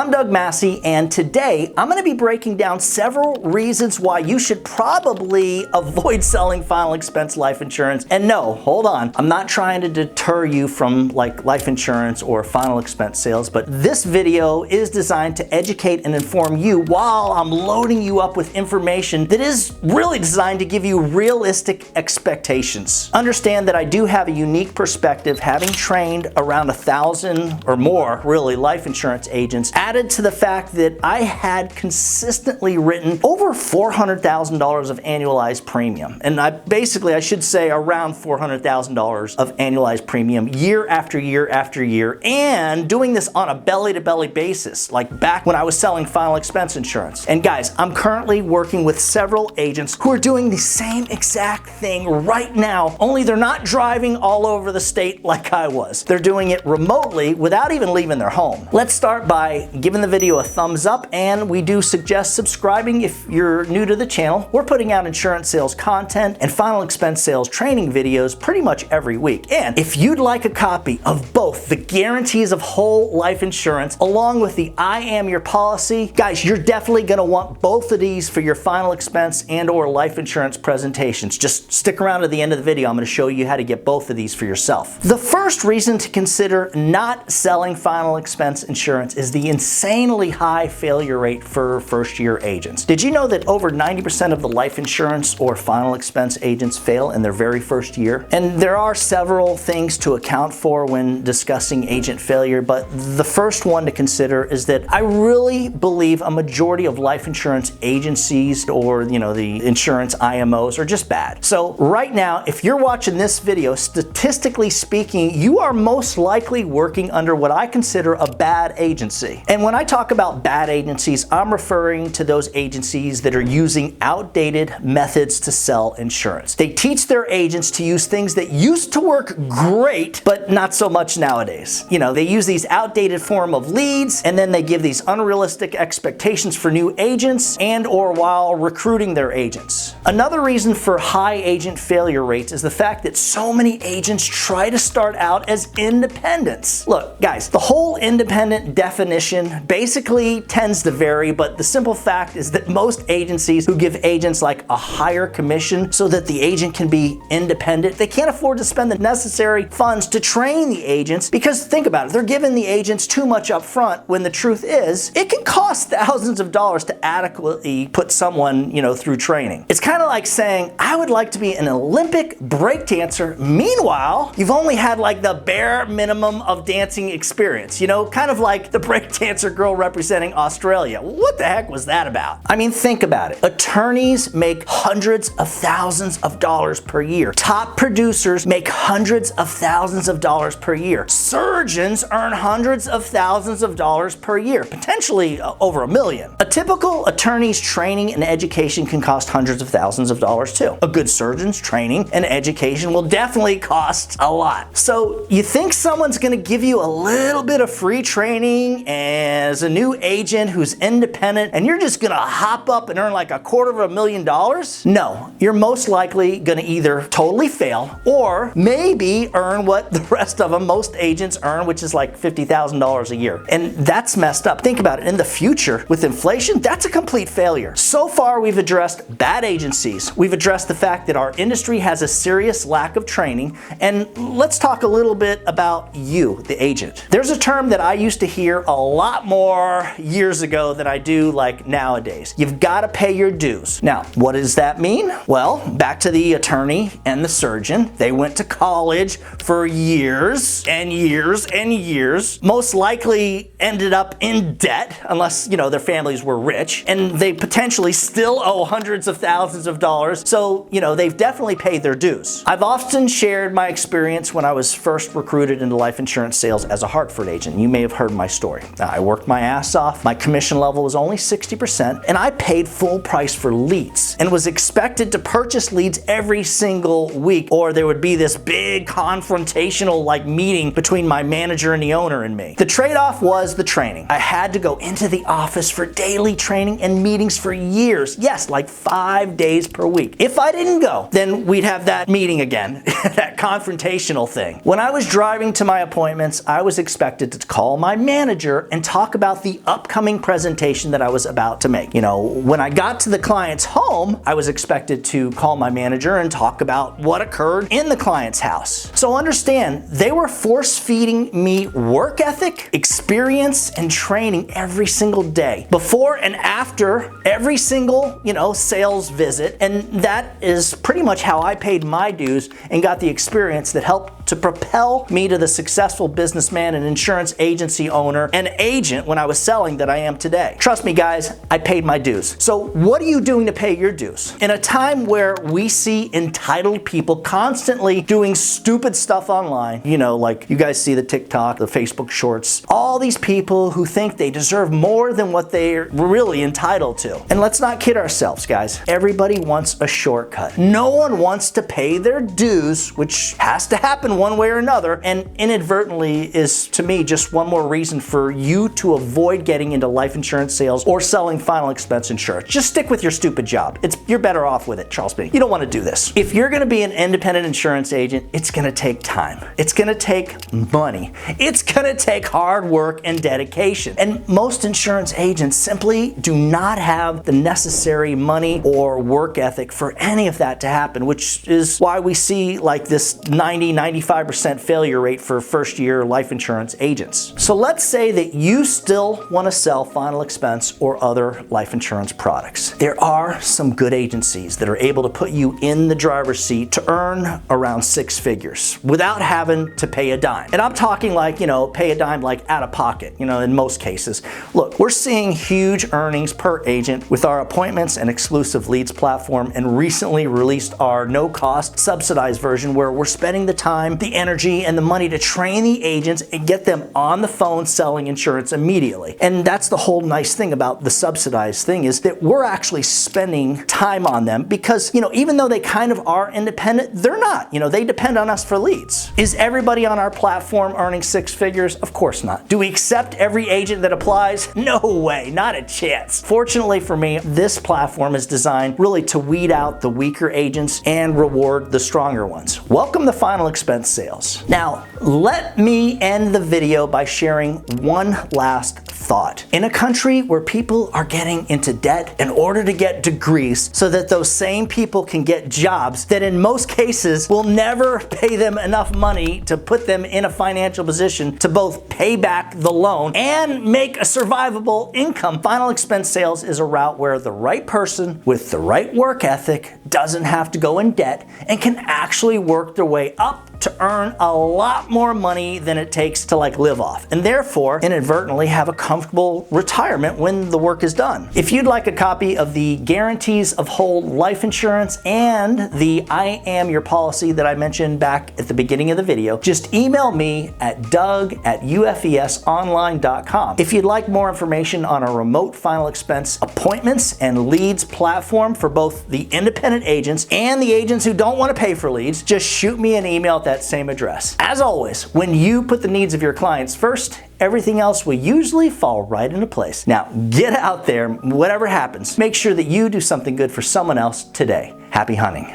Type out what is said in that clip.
I'm Doug Massey, and today I'm going to be breaking down several reasons why you should probably avoid selling final expense life insurance. And no, hold on, I'm not trying to deter you from like life insurance or final expense sales, but this video is designed to educate and inform you while I'm loading you up with information that is really designed to give you realistic expectations. Understand that I do have a unique perspective, having trained around 1,000 or more, really, life insurance agents, added to the fact that I had consistently written over $400,000 of annualized premium. And I should say around $400,000 of annualized premium year after year after year, and doing this on a belly-to-belly basis, like back when I was selling final expense insurance. And guys, I'm currently working with several agents who are doing the same exact thing right now, only they're not driving all over the state like I was. They're doing it remotely without even leaving their home. Let's start by giving the video a thumbs up, and we do suggest subscribing if you're new to the channel. We're putting out insurance sales content and final expense sales training videos pretty much every week. And if you'd like a copy of both the guarantees of whole life insurance along with the I Am Your Policy, guys, you're definitely going to want both of these for your final expense and or life insurance presentations. Just stick around to the end of the video. I'm going to show you how to get both of these for yourself. The first reason to consider not selling final expense insurance is the insanely high failure rate for first-year agents. Did you know that over 90% of the life insurance or final expense agents fail in their very first year? And there are several things to account for when discussing agent failure, but the first one to consider is that I really believe a majority of life insurance agencies or, the insurance IMOs are just bad. So right now, if you're watching this video, statistically speaking, you are most likely working under what I consider a bad agency. And when I talk about bad agencies, I'm referring to those agencies that are using outdated methods to sell insurance. They teach their agents to use things that used to work great, but not so much nowadays. They use these outdated form of leads, and then they give these unrealistic expectations for new agents and or while recruiting their agents. Another reason for high agent failure rates is the fact that so many agents try to start out as independents. Look, guys, the whole independent definition basically tends to vary, but the simple fact is that most agencies who give agents like a higher commission so that the agent can be independent, they can't afford to spend the necessary funds to train the agents, because think about it, they're giving the agents too much up front when the truth is it can cost thousands of dollars to adequately put someone, through training. It's kind of like saying, I would like to be an Olympic breakdancer. Meanwhile, you've only had like the bare minimum of dancing experience, kind of like the breakdancer girl representing Australia. What the heck was that about? I mean, think about it. Attorneys make hundreds of thousands of dollars per year. Top producers make hundreds of thousands of dollars per year. Surgeons earn hundreds of thousands of dollars per year, potentially over $1 million. A typical attorney's training and education can cost hundreds of thousands of dollars too. A good surgeon's training and education will definitely cost a lot. So you think someone's going to give you a little bit of free training as a new agent who's independent and you're just going to hop up and earn like $250,000? No, you're most likely going to either totally fail or maybe earn what the rest of them, most agents earn, which is like $50,000 a year. And that's messed up. Think about it. In the future, with inflation, that's a complete failure. So far, we've addressed bad agencies. We've addressed the fact that our industry has a serious lack of training. And let's talk a little bit about you, the agent. There's a term that I used to hear a lot more years ago than I do like nowadays. You've got to pay your dues. Now, what does that mean? Well, back to the attorney and the surgeon. They went to college for years and years and years, most likely ended up in debt, unless, their families were rich, and they potentially still owe hundreds of thousands of dollars. So, they've definitely paid their dues. I've often shared my experience when I was first recruited into life insurance sales as a Hartford agent. You may have heard my story. I worked my ass off. My commission level was only 60%, and I paid full price for leads and was expected to purchase leads every single week, or there would be this big confrontational meeting between my manager and the owner and me. The trade-off was the training. I had to go into the office for daily training and meetings for years. Yes, like 5 days per week. If I didn't go, then we'd have that meeting again, that confrontational thing. When I was driving to my appointments, I was expected to call my manager and talk about the upcoming presentation that I was about to make. When I got to the client's home, I was expected to call my manager and talk about what occurred in the client's house. So understand, they were force-feeding me work ethic, experience, and training every single day, before and after every single, sales visit. And that is pretty much how I paid my dues and got the experience that helped to propel me to the successful businessman and insurance agency owner and agent when I was selling that I am today. Trust me, guys, I paid my dues. So what are you doing to pay your dues? In a time where we see entitled people constantly doing stupid stuff online, like you guys see the TikTok, the Facebook shorts, all these people who think they deserve more than what they're really entitled to. And let's not kid ourselves, guys. Everybody wants a shortcut. No one wants to pay their dues, which has to happen one way or another, and inadvertently is, to me, just one more reason for you to avoid getting into life insurance sales or selling final expense insurance. Just stick with your stupid job. You're better off with it, trust me. You don't want to do this. If you're going to be an independent insurance agent, it's going to take time. It's going to take money. It's going to take hard work and dedication. And most insurance agents simply do not have the necessary money or work ethic for any of that to happen, which is why we see like this 95% failure rate for first-year life insurance agents. So let's say that you still want to sell final expense or other life insurance products. There are some good agencies that are able to put you in the driver's seat to earn around 6 figures without having to pay a dime. And I'm talking like, pay a dime like out of pocket, in most cases. Look, we're seeing huge earnings per agent with our appointments and exclusive leads platform, and recently released our no-cost subsidized version where we're spending the time, the energy, and the money to train the agents and get them on the phone selling insurance immediately. And that's the whole nice thing about the subsidized thing, is that we're actually spending time on them because, even though they kind of are independent, they're not. They depend on us for leads. Is everybody on our platform earning 6 figures? Of course not. Do we accept every agent that applies? No way, not a chance. Fortunately for me, this platform is designed really to weed out the weaker agents and reward the stronger ones. Welcome to Final Expense Sales. Now, let me end the video by sharing one last thought. In a country where people are getting into debt in order to get degrees so that those same people can get jobs that in most cases will never pay them enough money to put them in a financial position to both pay back the loan and make a survivable income, Final Expense Sales is a route where the right person with the right work ethic doesn't have to go in debt and can actually work their way up to earn a lot more money than it takes to live off, and therefore inadvertently have a comfortable retirement when the work is done. If you'd like a copy of the Guarantees of Whole Life Insurance and the I Am Your Policy that I mentioned back at the beginning of the video, just email me at doug@ufesonline.com. If you'd like more information on our remote final expense appointments and leads platform for both the independent agents and the agents who don't want to pay for leads, just shoot me an email at that same address. As always, when you put the needs of your clients first, everything else will usually fall right into place. Now, get out there, whatever happens, make sure that you do something good for someone else today. Happy hunting.